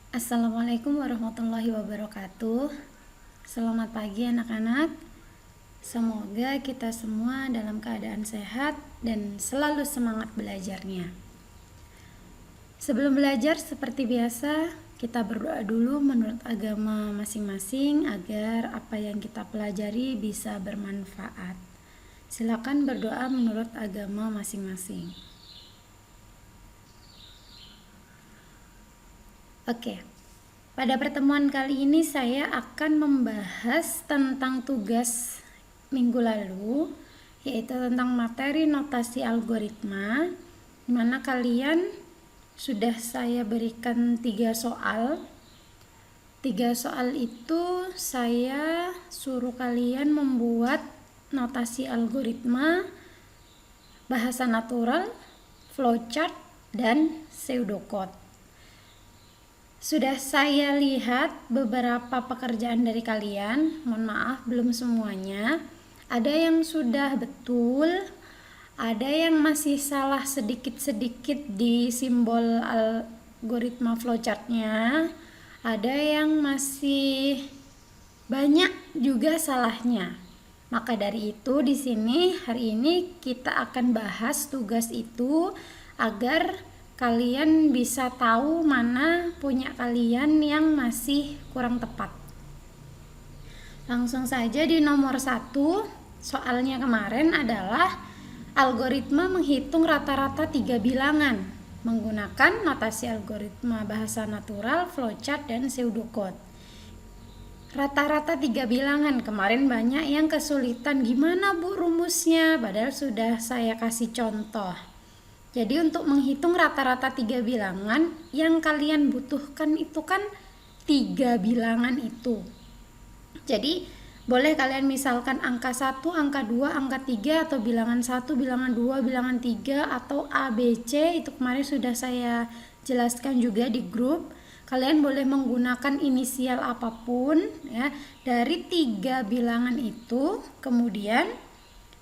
Assalamualaikum warahmatullahi wabarakatuh. Selamat pagi anak-anak. Semoga kita semua dalam keadaan sehat dan selalu semangat belajarnya. Sebelum belajar seperti biasa, kita berdoa dulu menurut agama masing-masing agar apa yang kita pelajari bisa bermanfaat. Silakan berdoa menurut agama masing-masing. Oke, pada pertemuan kali ini saya akan membahas tentang tugas minggu lalu, yaitu tentang materi notasi algoritma, di mana kalian sudah saya berikan 3 soal. 3 soal itu saya suruh kalian membuat notasi algoritma, bahasa natural, flowchart, dan pseudocode. Sudah saya lihat beberapa pekerjaan dari kalian, mohon maaf belum semuanya. Ada yang sudah betul, ada yang masih salah sedikit-sedikit di simbol algoritma flowchartnya, ada yang masih banyak juga salahnya. Maka dari itu di sini hari ini kita akan bahas tugas itu agar kalian bisa tahu mana punya kalian yang masih kurang tepat. Langsung saja di nomor 1, soalnya kemarin adalah algoritma menghitung rata-rata 3 bilangan menggunakan notasi algoritma bahasa natural, flowchart, dan pseudocode. Rata-rata 3 bilangan, kemarin banyak yang kesulitan gimana Bu rumusnya, padahal sudah saya kasih contoh. Jadi untuk menghitung rata-rata 3 bilangan, yang kalian butuhkan itu kan 3 bilangan itu. Jadi boleh kalian misalkan angka 1, angka 2, angka 3, atau bilangan 1, bilangan 2, bilangan 3, atau A, B, C, itu kemarin sudah saya jelaskan juga di grup. Kalian boleh menggunakan inisial apapun ya dari 3 bilangan itu, kemudian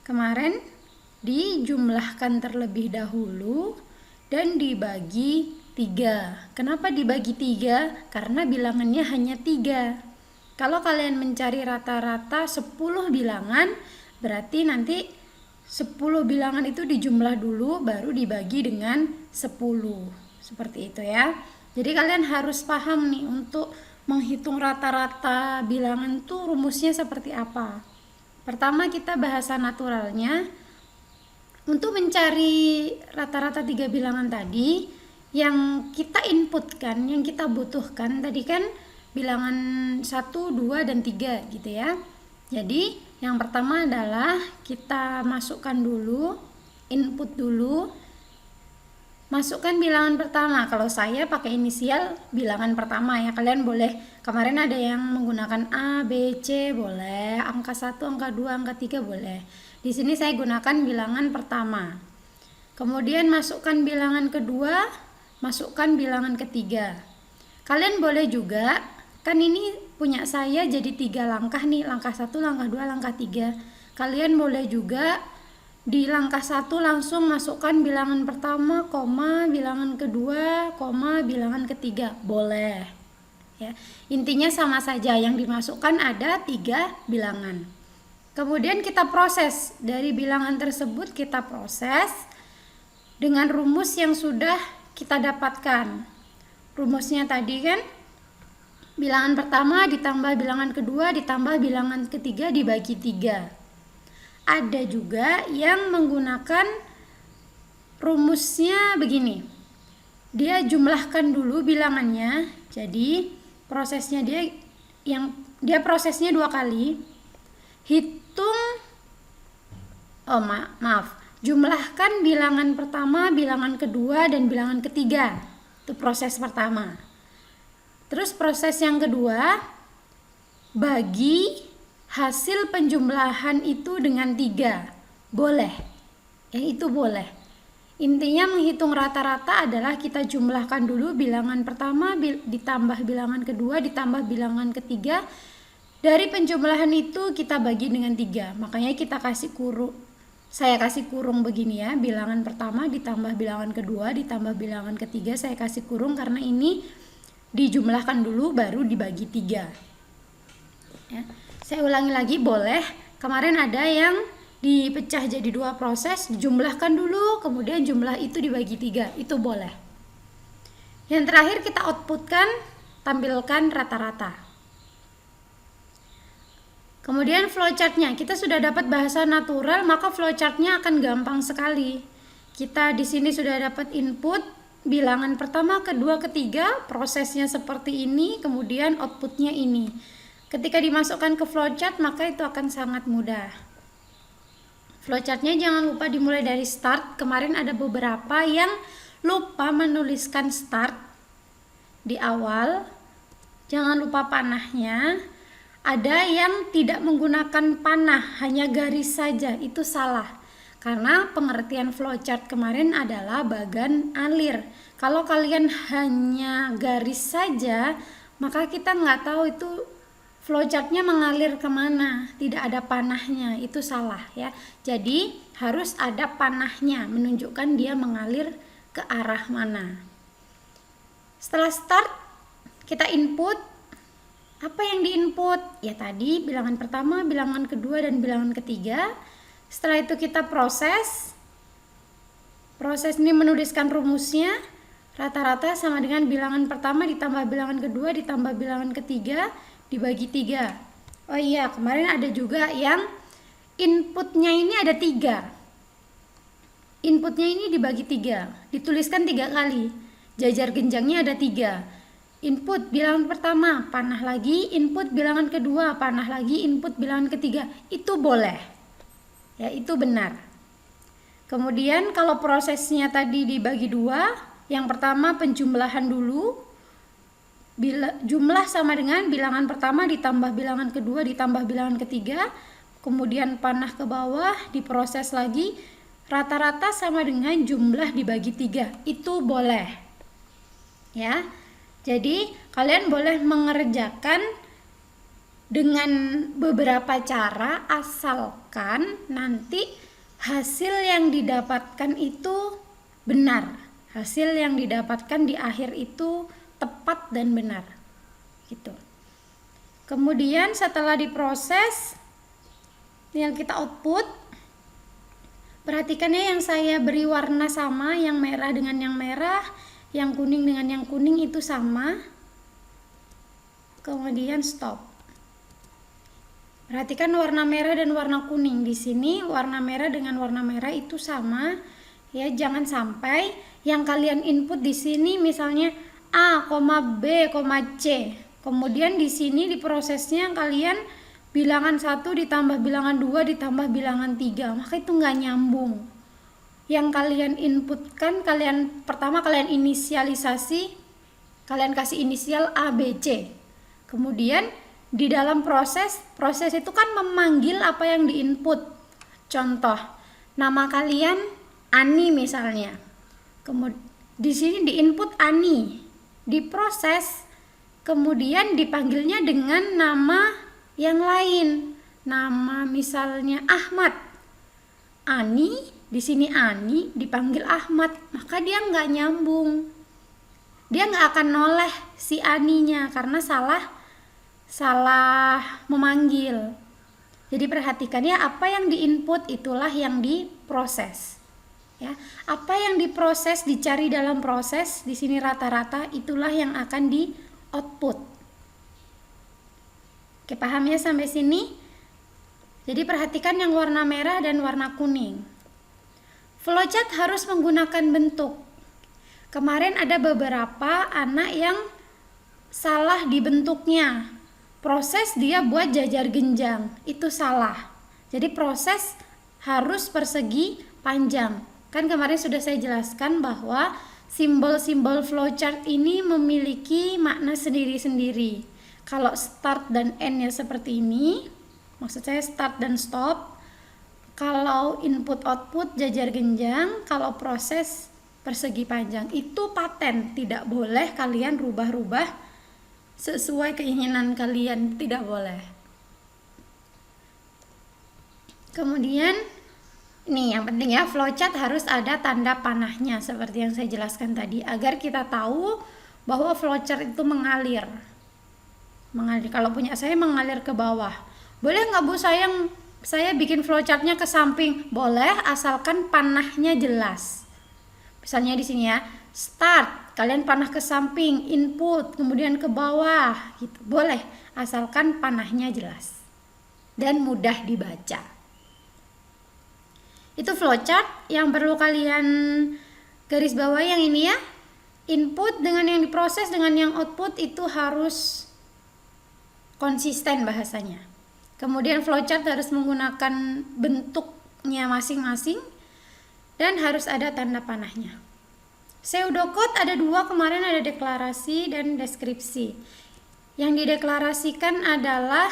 kemarin dijumlahkan terlebih dahulu dan dibagi 3. Kenapa dibagi 3? Karena bilangannya hanya 3. Kalau kalian mencari rata-rata 10 bilangan, berarti nanti 10 bilangan itu dijumlah dulu baru dibagi dengan 10. Seperti itu ya. Jadi kalian harus paham nih untuk menghitung rata-rata bilangan tuh rumusnya seperti apa. Pertama kita bahasa naturalnya. Untuk mencari rata-rata 3 bilangan tadi, yang kita inputkan, yang kita butuhkan tadi kan bilangan 1, 2, dan 3 gitu ya. Jadi yang pertama adalah kita masukkan dulu, input dulu, masukkan bilangan pertama. Kalau saya pakai inisial bilangan pertama ya, kalian boleh, kemarin ada yang menggunakan A, B, C boleh, angka 1, angka 2, angka 3 boleh. Di sini saya gunakan bilangan pertama. Kemudian masukkan bilangan kedua, masukkan bilangan ketiga. Kalian boleh juga, kan ini punya saya jadi 3 langkah nih, langkah 1, langkah 2, langkah 3. Kalian boleh juga di langkah 1 langsung masukkan bilangan pertama, koma, bilangan kedua, koma, bilangan ketiga. Boleh. Ya. Intinya sama saja, yang dimasukkan ada 3 bilangan. Kemudian kita proses, dari bilangan tersebut kita proses dengan rumus yang sudah kita dapatkan. Rumusnya tadi kan bilangan pertama ditambah bilangan kedua ditambah bilangan ketiga dibagi 3. Ada juga yang menggunakan rumusnya begini. Dia jumlahkan dulu bilangannya. Jadi prosesnya dia prosesnya 2 kali. Jumlahkan bilangan pertama, bilangan kedua, dan bilangan ketiga. Itu proses pertama. Terus proses yang kedua, bagi hasil penjumlahan itu dengan 3. Boleh. Itu boleh. Intinya menghitung rata-rata adalah kita jumlahkan dulu bilangan pertama ditambah bilangan kedua ditambah bilangan ketiga. Dari penjumlahan itu kita bagi dengan 3. Makanya kita kasih kurung. Saya kasih kurung begini ya, bilangan pertama ditambah bilangan kedua ditambah bilangan ketiga, saya kasih kurung karena ini dijumlahkan dulu baru dibagi 3 ya. Saya ulangi lagi, boleh. Kemarin ada yang dipecah jadi 2 proses, dijumlahkan dulu, kemudian jumlah itu dibagi 3, itu boleh. Yang terakhir kita outputkan, tampilkan rata-rata. Kemudian flowchartnya, kita sudah dapat bahasa natural, maka flowchartnya akan gampang sekali. Kita di sini sudah dapat input, bilangan pertama, kedua, ketiga, prosesnya seperti ini, kemudian outputnya ini. Ketika dimasukkan ke flowchart, maka itu akan sangat mudah. Flowchartnya jangan lupa dimulai dari start. Kemarin ada beberapa yang lupa menuliskan start di awal. Jangan lupa panahnya. Ada yang tidak menggunakan panah, hanya garis saja. Itu salah. Karena pengertian flowchart kemarin adalah bagan alir. Kalau kalian hanya garis saja, maka kita nggak tahu itu flowchartnya mengalir kemana, tidak ada panahnya, itu salah ya. Jadi harus ada panahnya, menunjukkan dia mengalir ke arah mana. Setelah start, kita input. Apa yang diinput? Ya tadi bilangan pertama, bilangan kedua, dan bilangan ketiga. Setelah itu kita proses. Proses ini menuliskan rumusnya. Rata-rata sama dengan bilangan pertama ditambah bilangan kedua ditambah bilangan ketiga dibagi 3. Oh iya, kemarin ada juga yang inputnya ini ada 3. Inputnya ini dibagi 3, dituliskan 3 kali. Jajar genjangnya ada 3. Input bilangan pertama, panah lagi. Input bilangan kedua, panah lagi. Input bilangan ketiga, itu boleh. Ya, itu benar. Kemudian kalau prosesnya tadi dibagi 2, yang pertama penjumlahan dulu. Jumlah sama dengan bilangan pertama ditambah bilangan kedua ditambah bilangan ketiga, kemudian panah ke bawah, diproses lagi, rata-rata sama dengan jumlah dibagi 3, itu boleh ya. Jadi kalian boleh mengerjakan dengan beberapa cara, asalkan nanti hasil yang didapatkan itu benar, hasil yang didapatkan di akhir itu tepat dan benar gitu. Kemudian setelah diproses, yang kita output, perhatikannya yang saya beri warna sama, yang merah dengan yang merah, yang kuning dengan yang kuning itu sama. Kemudian stop. Perhatikan warna merah dan warna kuning. Di sini warna merah dengan warna merah itu sama ya, jangan sampai yang kalian input di sini misalnya A, B, C. Kemudian di sini di prosesnya kalian bilangan 1 ditambah bilangan 2 ditambah bilangan 3, maka itu nggak nyambung. Yang kalian inputkan, pertama kalian inisialisasi, kalian kasih inisial A, B, C. Kemudian di dalam proses itu kan memanggil apa yang diinput. Contoh, nama kalian Ani misalnya. Kemudian di sini diinput Ani. Diproses, kemudian dipanggilnya dengan nama yang lain. Nama misalnya Ahmad. Ani, di sini Ani dipanggil Ahmad, maka dia nggak nyambung. Dia nggak akan noleh si Aninya karena salah memanggil. Jadi perhatikan ya, apa yang diinput itulah yang diproses. Ya, apa yang diproses dicari dalam proses, di sini rata-rata itulah yang akan di output. Oke, paham ya sampai sini? Jadi perhatikan yang warna merah dan warna kuning. Flowchart harus menggunakan bentuk. Kemarin ada beberapa anak yang salah di bentuknya. Proses dia buat jajar genjang, itu salah. Jadi proses harus persegi panjang. Kan kemarin sudah saya jelaskan bahwa simbol-simbol flowchart ini memiliki makna sendiri-sendiri. Kalau start dan end-nya seperti ini, maksud saya start dan stop. Kalau input output jajar genjang, kalau proses persegi panjang. Itu paten, tidak boleh kalian rubah-rubah sesuai keinginan kalian, tidak boleh. Kemudian ini yang penting ya, flowchart harus ada tanda panahnya seperti yang saya jelaskan tadi, agar kita tahu bahwa flowchart itu mengalir. Kalau punya saya mengalir ke bawah. Boleh nggak Bu saya bikin flowchartnya ke samping? Boleh, asalkan panahnya jelas. Misalnya di sini ya, start, kalian panah ke samping, input, kemudian ke bawah, gitu. Boleh, asalkan panahnya jelas dan mudah dibaca. Itu flowchart yang perlu kalian garis bawah yang ini ya. Input dengan yang diproses dengan yang output itu harus konsisten bahasanya. Kemudian flowchart harus menggunakan bentuknya masing-masing dan harus ada tanda panahnya. Pseudocode ada dua, kemarin ada deklarasi dan deskripsi. Yang dideklarasikan adalah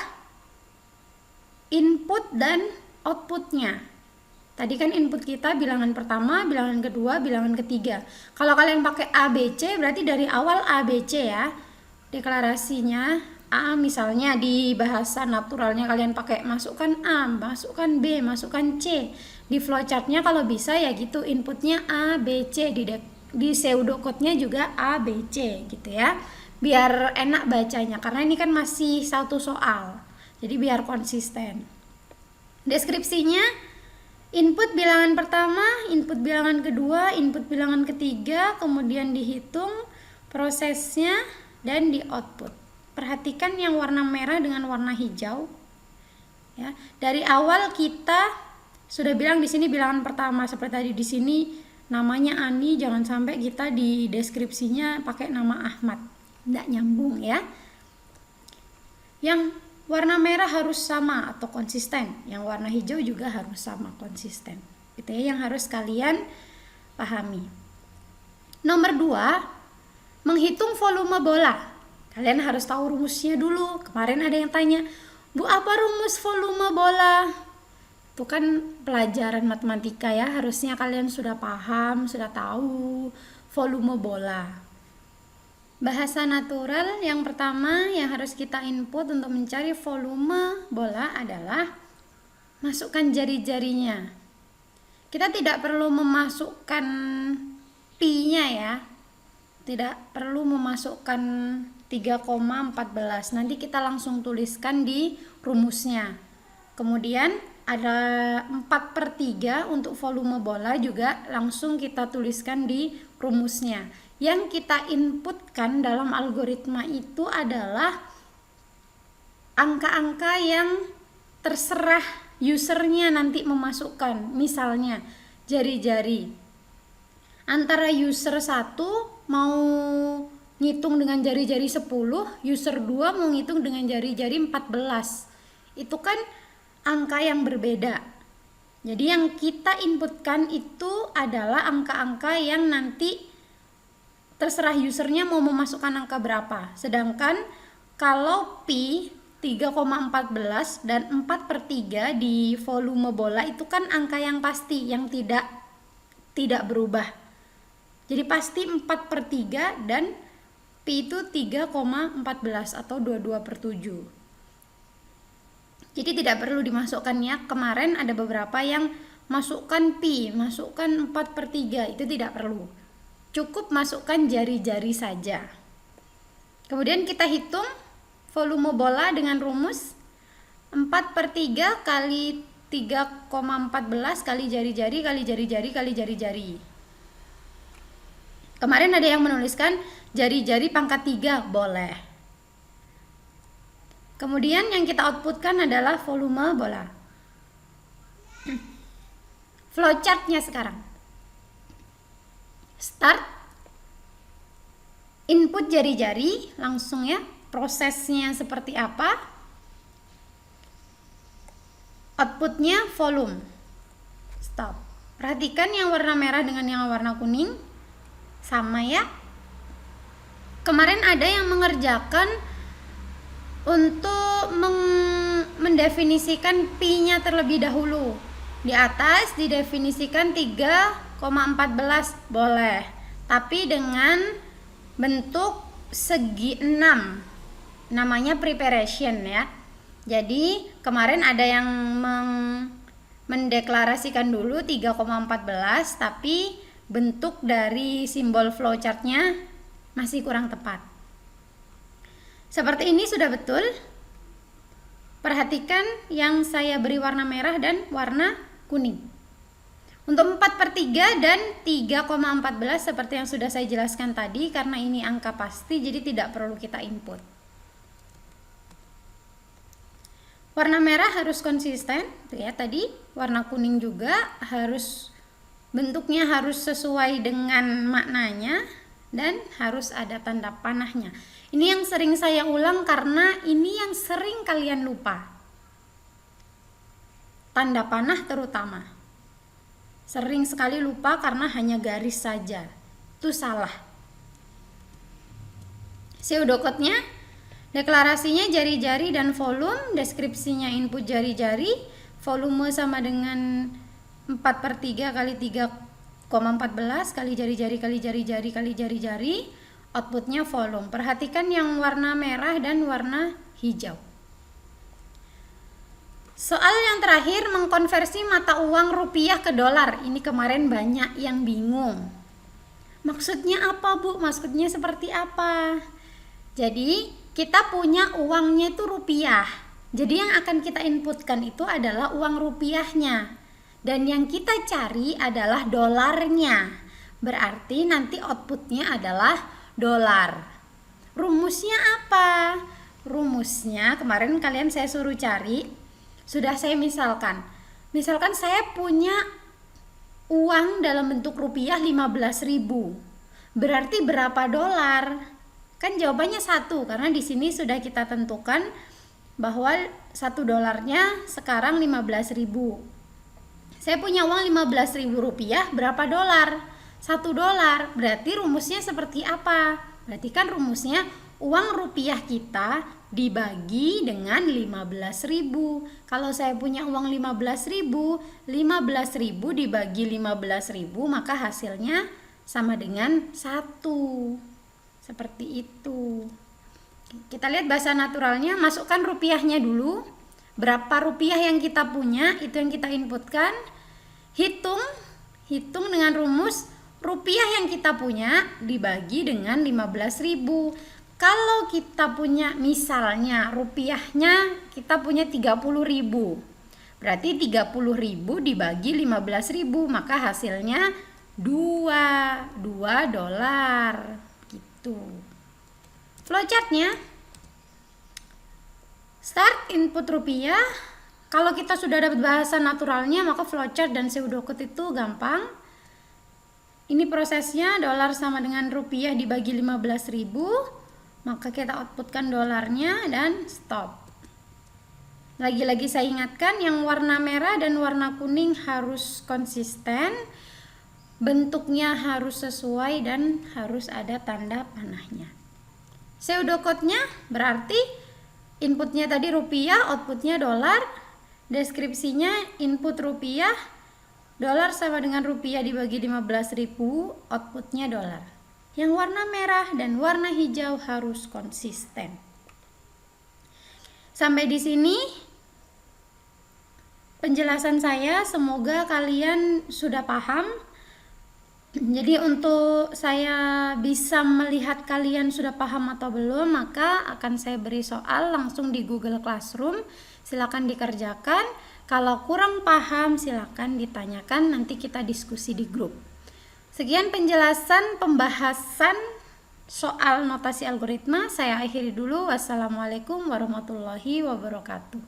input dan outputnya. Tadi kan input kita bilangan pertama, bilangan kedua, bilangan ketiga. Kalau kalian pakai ABC berarti dari awal ABC ya. Deklarasinya A, misalnya di bahasa naturalnya kalian pakai masukkan A, masukkan B, masukkan C. Di flowchartnya kalau bisa ya gitu, inputnya A, B, C. Di pseudocode-nya juga A, B, C gitu ya. Biar enak bacanya, karena ini kan masih satu soal. Jadi biar konsisten. Deskripsinya, input bilangan pertama, input bilangan kedua, input bilangan ketiga, kemudian dihitung prosesnya dan di output. Perhatikan yang warna merah dengan warna hijau. Ya, dari awal kita sudah bilang di sini bilangan pertama, seperti tadi di sini namanya Ani, jangan sampai kita di deskripsinya pakai nama Ahmad. Tidak nyambung ya. Yang warna merah harus sama atau konsisten, yang warna hijau juga harus sama konsisten. Itu ya yang harus kalian pahami. Nomor 2, menghitung volume bola. Kalian harus tahu rumusnya dulu. Kemarin ada yang tanya, Bu, apa rumus volume bola? Itu kan pelajaran matematika ya, harusnya kalian sudah paham, sudah tahu volume bola. Bahasa natural yang pertama yang harus kita input untuk mencari volume bola adalah masukkan jari-jarinya. Kita tidak perlu memasukkan pi-nya ya. Tidak perlu memasukkan 3,14. Nanti kita langsung tuliskan di rumusnya. Kemudian ada 4/3 untuk volume bola juga langsung kita tuliskan di rumusnya. Yang kita inputkan dalam algoritma itu adalah angka-angka yang terserah usernya nanti memasukkan. Misalnya jari-jari. Antara user 1 mau ngitung dengan jari-jari 10, user 2 mau ngitung dengan jari-jari 14. Itu kan angka yang berbeda. Jadi yang kita inputkan itu adalah angka-angka yang nanti terserah usernya mau memasukkan angka berapa. Sedangkan kalau pi 3,14 dan 4/3 di volume bola itu kan angka yang pasti, yang tidak berubah. Jadi pasti 4/3 dan pi itu 3,14 atau 22/7. Jadi tidak perlu dimasukkannya. Kemarin ada beberapa yang masukkan pi, masukkan 4/3, itu tidak perlu. Cukup masukkan jari-jari saja. Kemudian kita hitung volume bola dengan rumus 4/3 kali 3,14 kali jari-jari kali jari-jari kali jari-jari. Kemarin ada yang menuliskan jari-jari pangkat 3, boleh. Kemudian yang kita outputkan adalah volume bola. Flowchartnya sekarang. Start. Input jari-jari, langsung ya. Prosesnya seperti apa. Outputnya volume. Stop. Perhatikan yang warna merah dengan yang warna kuning. Sama ya. Kemarin ada yang mengerjakan untuk mendefinisikan pi-nya terlebih dahulu. Di atas didefinisikan 3,14, boleh. Tapi dengan bentuk segi 6. Namanya preparation ya. Jadi kemarin ada yang mendeklarasikan dulu 3,14, tapi bentuk dari simbol flowchartnya masih kurang tepat. Seperti ini sudah betul. Perhatikan yang saya beri warna merah dan warna kuning. Untuk 4/3 dan 3,14 seperti yang sudah saya jelaskan tadi, karena ini angka pasti jadi tidak perlu kita input. Warna merah harus konsisten, tuh ya tadi. Warna kuning juga harus bentuknya harus sesuai dengan maknanya dan harus ada tanda panahnya. Ini yang sering saya ulang karena ini yang sering kalian lupa. Tanda panah terutama. Sering sekali lupa karena hanya garis saja. Itu salah. Pseudocode-nya, deklarasinya jari-jari dan volume, deskripsinya input jari-jari, volume sama dengan 4/3 kali 3,14 kali jari-jari kali jari-jari kali jari-jari, outputnya volume. Perhatikan yang warna merah dan warna hijau. Soal yang terakhir, mengkonversi mata uang rupiah ke dolar. Ini kemarin banyak yang bingung. Maksudnya apa, Bu? Maksudnya seperti apa? Jadi, kita punya uangnya itu rupiah. Jadi yang akan kita inputkan itu adalah uang rupiahnya. Dan yang kita cari adalah dolarnya. Berarti nanti outputnya adalah dolar. Rumusnya apa? Rumusnya kemarin kalian saya suruh cari. Sudah saya misalkan saya punya uang dalam bentuk rupiah 15.000. Berarti berapa dolar? Kan jawabannya 1, karena di sini sudah kita tentukan bahwa 1 dolarnya sekarang 15.000. Saya punya uang 15.000 rupiah, berapa dolar? 1 dolar. Berarti rumusnya seperti apa? Berarti kan rumusnya uang rupiah kita dibagi dengan 15.000. Kalau saya punya uang 15.000, 15.000 dibagi 15.000, maka hasilnya sama dengan 1. Seperti itu. Kita lihat bahasa naturalnya, masukkan rupiahnya dulu. Berapa rupiah yang kita punya, itu yang kita inputkan. Hitung dengan rumus rupiah yang kita punya dibagi dengan 15.000. Kalau kita punya misalnya rupiahnya kita punya 30.000. Berarti 30.000 dibagi 15.000, maka hasilnya 2 dolar gitu. Flowchartnya, start input rupiah. Kalau kita sudah dapat bahasa naturalnya, maka flowchart dan pseudocode itu gampang. Ini prosesnya, dolar sama dengan rupiah dibagi 15.000. Maka kita outputkan dolarnya dan stop. Lagi-lagi saya ingatkan, yang warna merah dan warna kuning harus konsisten, bentuknya harus sesuai dan harus ada tanda panahnya. Pseudocode-nya berarti inputnya tadi rupiah, outputnya dolar. Deskripsinya input rupiah, dolar sama dengan rupiah dibagi 15.000, outputnya dolar. Yang warna merah dan warna hijau harus konsisten. Sampai di sini penjelasan saya, semoga kalian sudah paham. Jadi untuk saya bisa melihat kalian sudah paham atau belum, maka akan saya beri soal langsung di Google Classroom. Silakan dikerjakan. Kalau kurang paham silakan ditanyakan, nanti kita diskusi di grup. Sekian penjelasan pembahasan soal notasi algoritma. Saya akhiri dulu. Wassalamualaikum warahmatullahi wabarakatuh.